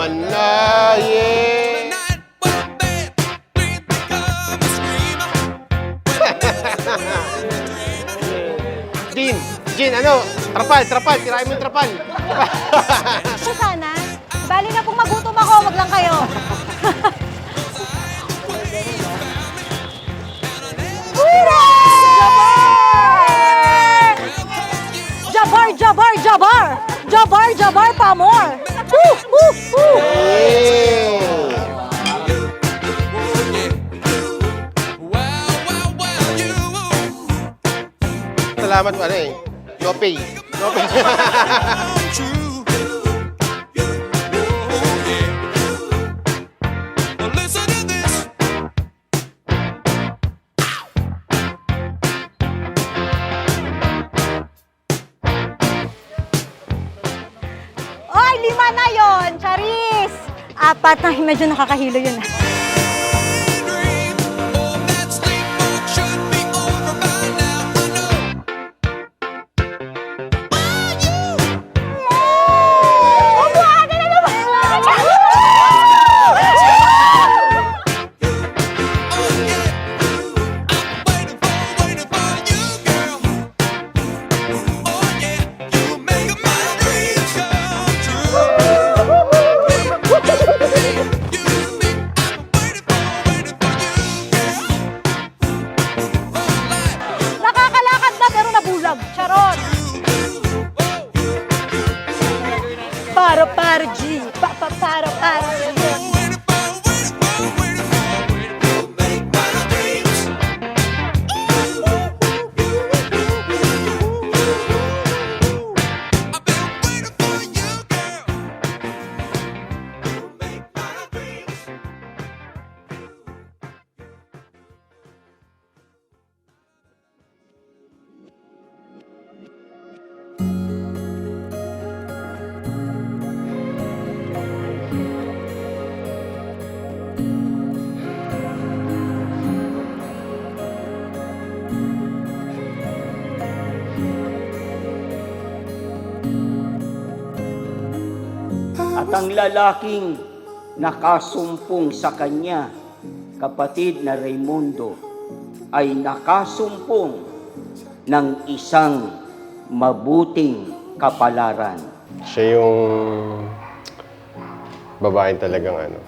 naman na, yeah! Jin, ano? Trapal, tirahin mo yung trapal. So sana, bali na kung magutom ako, wag lang kayo. Jabar! Jabar, Jabar! Jabar, Jabar pa more! Salamat, ano eh. No pay. No pay. Oy, 5 na yon, Charis! 4 na, medyo nakakahilo yun. Nakakalakad na pero nabulag. Charot! Para G. Para G. At ang lalaking nakasumpong sa kanya, kapatid na Raimundo, ay nakasumpong ng isang mabuting kapalaran. Siya yung babaeng talagang ano.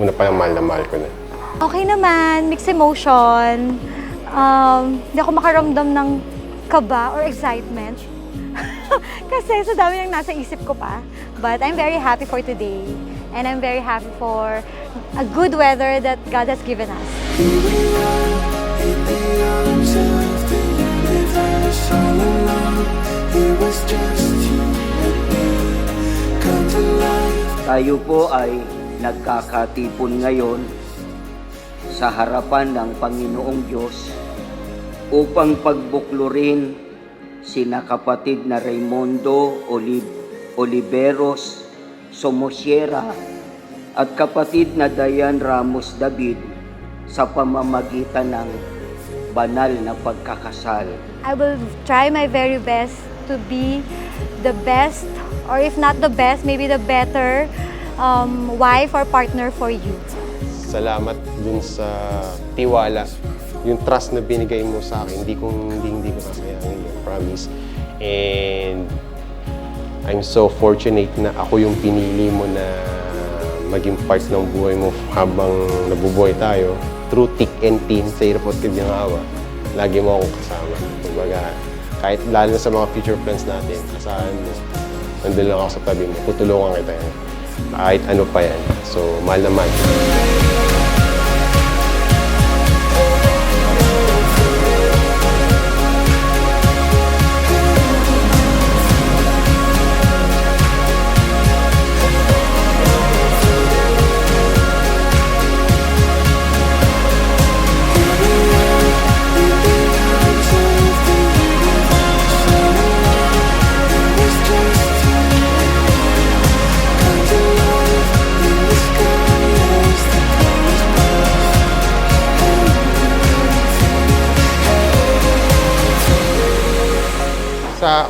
Una pa lang mahal na mahal ko na. Okay naman, mixed emotion. Hindi ako makaramdam ng kaba or excitement. Kasi sa dami ng nasa isip ko pa. But I'm very happy for today. And I'm very happy for a good weather that God has given us. Tayo po ay nagkakatipon ngayon sa harapan ng Panginoong Diyos upang pagbuklurin sina kapatid na Raimundo Oliveros Somosiera at kapatid na Dayan Ramos David sa pamamagitan ng banal na pagkakasal. I will try my very best to be the best, or if not the best, maybe the better wife or partner for you. Salamat dun sa tiwala. Yung trust na binigay mo sa akin, hindi ko kakayangin yun, promise. And I'm so fortunate na ako yung pinili mo na maging part ng buhay mo habang nabubuhay tayo. Through thick and thin, sa hirap at kaginhawa, lagi mo akong kasama. Kumbaga, kahit lalo na sa mga future plans natin, asahan mo, nandun lang ako sa tabi mo, tutulungan kita yan. Kahit ano pa yan. So, mahal na mahal.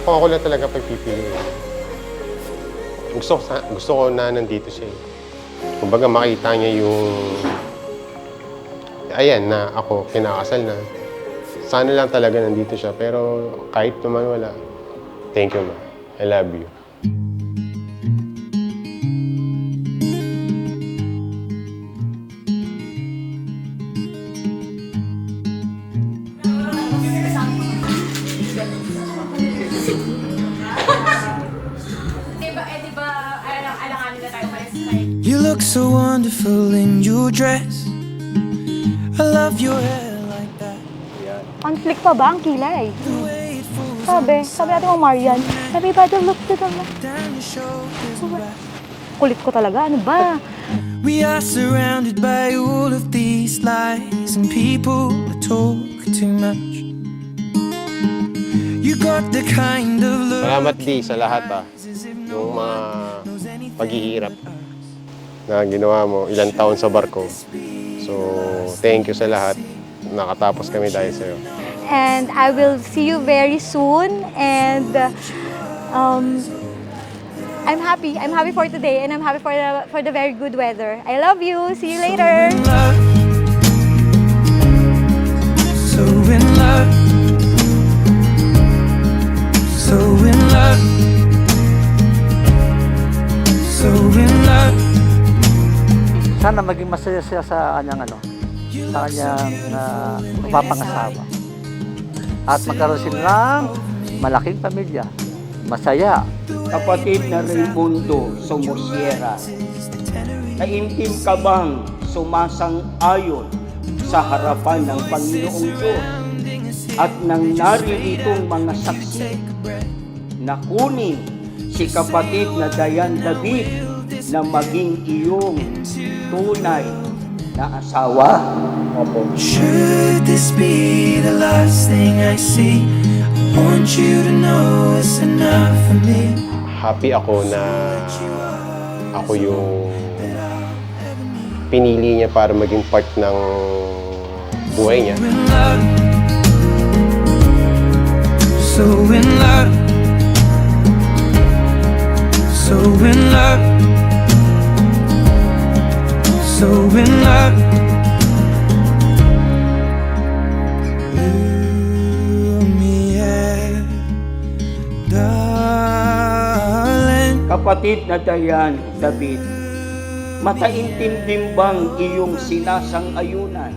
Kung ako lang talaga pagpipiliin. gusto ko na nandito siya. Kumbaga makita niya yung ayan na ako kinakasal na. Sana lang talaga nandito siya pero kahit naman wala. Thank you, ma. I love you. You look so wonderful in your dress. I love your hair like that. Conflict pa ba ang kilay? The way it falls Sabi natin kong Marian, everybody look to the left. down your shoulders and back. Kulit ko talaga, ano ba? We are surrounded by all of these lies and people that talk too much. You got the kind of love. Salamat di sa lahat yung mga paghihirap na ginawa mo ilang taon sa barko. So, thank you sa lahat. Nakatapos kami dahil sa'yo. And I will see you very soon. And I'm happy. I'm happy for today, and I'm happy for the very good weather. I love you. See you later. So in love. So in love. So in love. Sana maging masaya siya sa kanyang sa kanyang mapapangasawa. At magkaroon sila ng malaking pamilya. Masaya. Kapatid na Raimundo Somosierra, naimtim ka bang sumasang-ayon sa harapan ng Panginoong Diyos at nang narirитong mga saksi na kunin si kapatid na Dayan David na maging iyong tunay na asawa? Opo. Should this be the last thing I see? I want you to know it's enough for me. Happy ako na ako yung pinili niya para maging part ng buhay niya. In love. So in love. So in love. So in love. Ooh, me, yeah, darling. Kapatid na Dayan David, mataintindim bang iyong sinasang-ayunan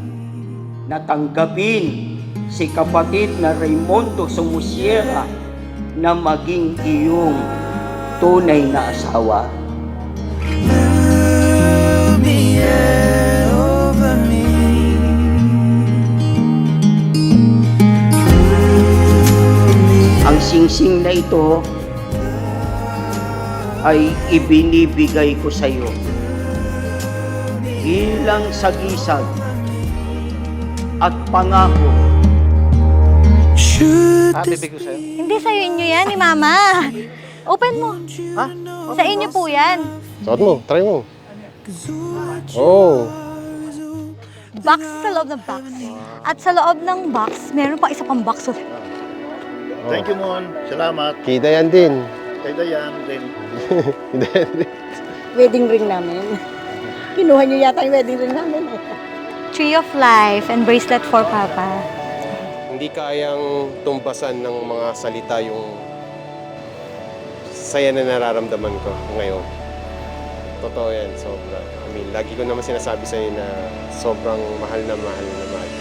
na tanggapin si kapatid na Raimundo Somosierra na maging iyong tunay na asawa? Love me, yeah, over me. Ang singsing na ito ay ibinibigay ko sa iyo bilang sagisag at pangako. Should Bibig ko sa'yo. Hindi sa'yo inyo yan ni Mama. Open mo. Ha? Sa inyo po yan. Suot mo, try mo. Oh, Box sa loob ng box. At sa loob ng box, meron pa isa pang box. Thank you, Mon. Salamat. kita yan din. Kay Dayan din. Kita yan din. Wedding ring namin. Kinuha niyo yata yung wedding ring namin. Tree of Life and bracelet for Papa. Hindi kayang tumbasan ng mga salita yung saya na nararamdaman ko ngayon. Totoo yan, sobra. I mean, lagi ko naman sinasabi sa'yo na sobrang mahal na mahal na mahal.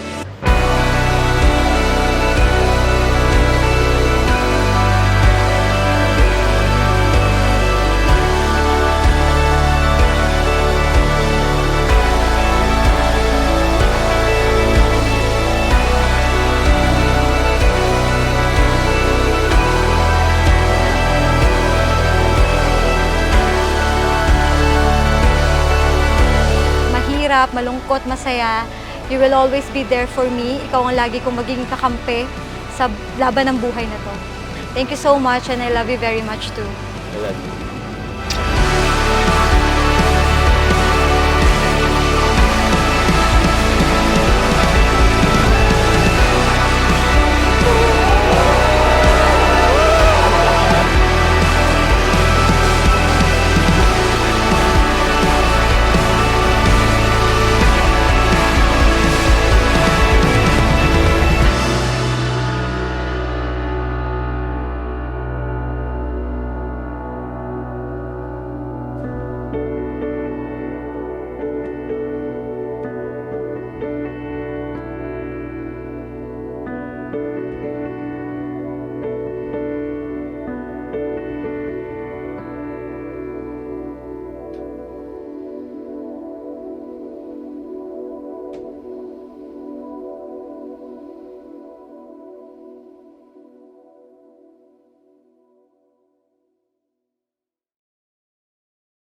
Mahirap, malungkot, masaya, you will always be there for me. Ikaw ang lagi kong magiging kakampi sa laban ng buhay na to. Thank you so much and I love you very much too. I love you.